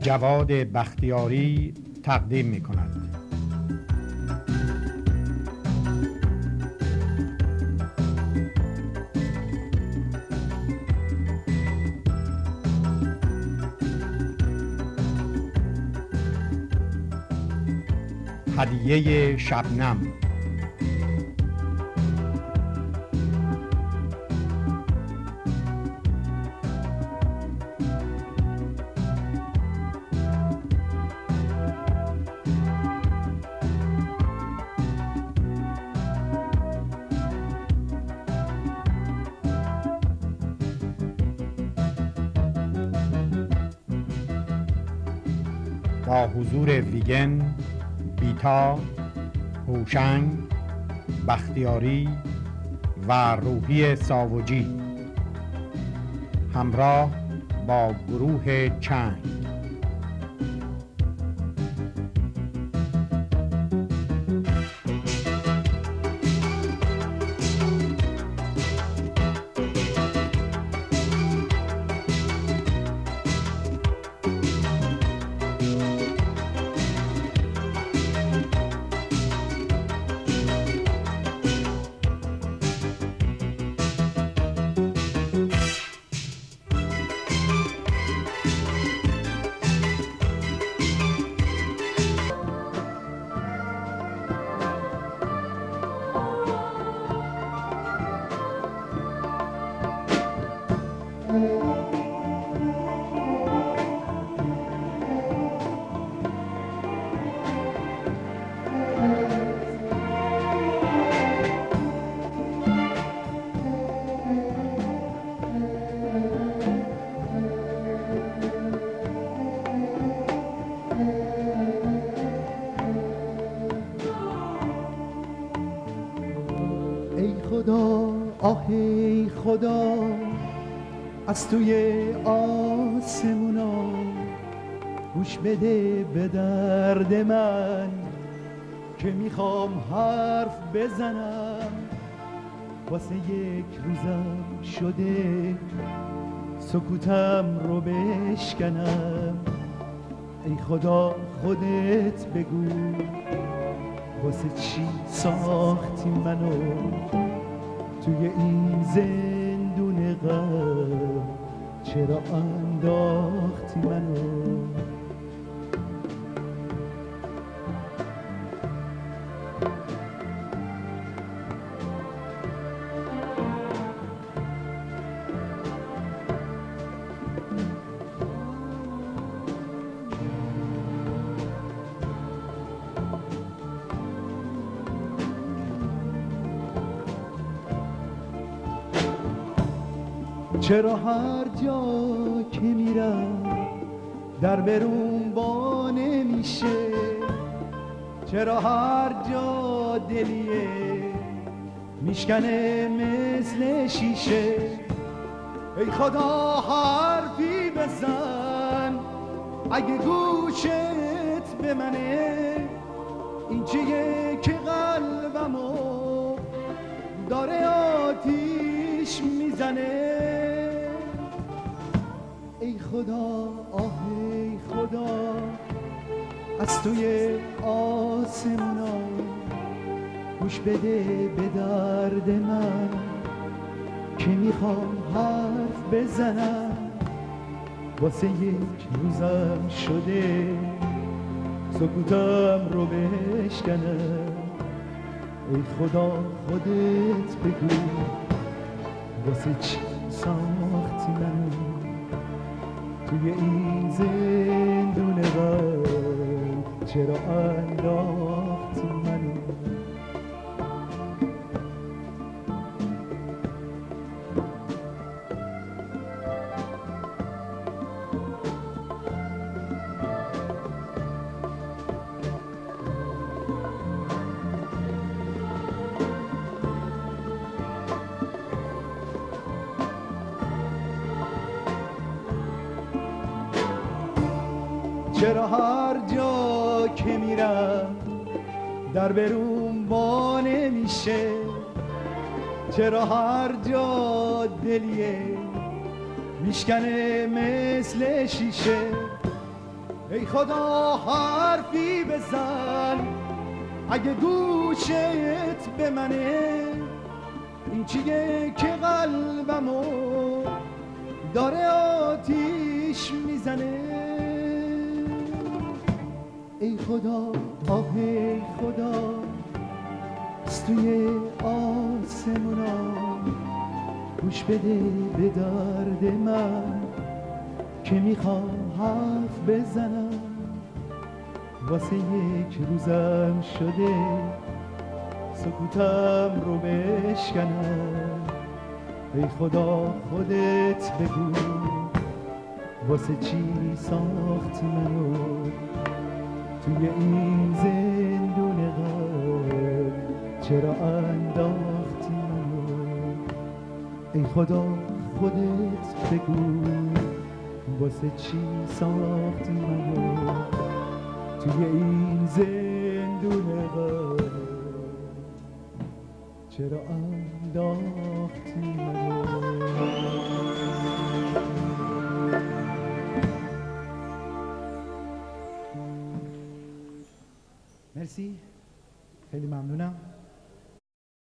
جواد بختیاری تقدیم می کند. هدیه شبنم. با حضور ویگن، بیتا، هوشنگ، بختیاری و روحی ساوجی همراه با گروه چنگ. آه ای خدا، از توی آسمونا گوش بده به درد من که میخوام حرف بزنم. واسه یک روزم شده سکوتم رو بشکنم. ای خدا خودت بگو واسه چی ساختی منو توی این زندون غم، چرا انداختی منو؟ چرا هر جا که میرم در برون با نمیشه؟ چرا هر جا دلیه میشکنه مثل شیشه؟ ای خدا حرفی بزن اگه گوشت به منه، این چیه که قلبمو داره آتیش میزنه؟ ای خدا آه ای خدا، از توی آسمونا گوش بده به درد من که میخوام حرف بزنم. واسه یک روزم شده سکوتم رو بشکنم. ای خدا خودت بگو واسه چی ساختی منو توی این زندون غم، چرا انداختی منو؟ چرا هر جا که میرم در برون با نمیشه؟ چرا هر جا دلیه میشکنه مثل شیشه؟ ای خدا حرفی بزن اگه گوشت به منه، این چیه که قلبمو داره آتیش میزنه. ای خدا آه ای خدا از توی آسمونا گوش بده به درد من که میخوام حرف بزنم. واسه یک روزم شده سکوتم رو بشکنم. ای خدا خودت بگو واسه چی ساختی منو توی این زندون غم، چرا انداختی منو. ای خدا خودت بگو واسه چی ساختی منو توی این زندون غم، چرا انداختی منو. مرسی، خیلی ممنونم.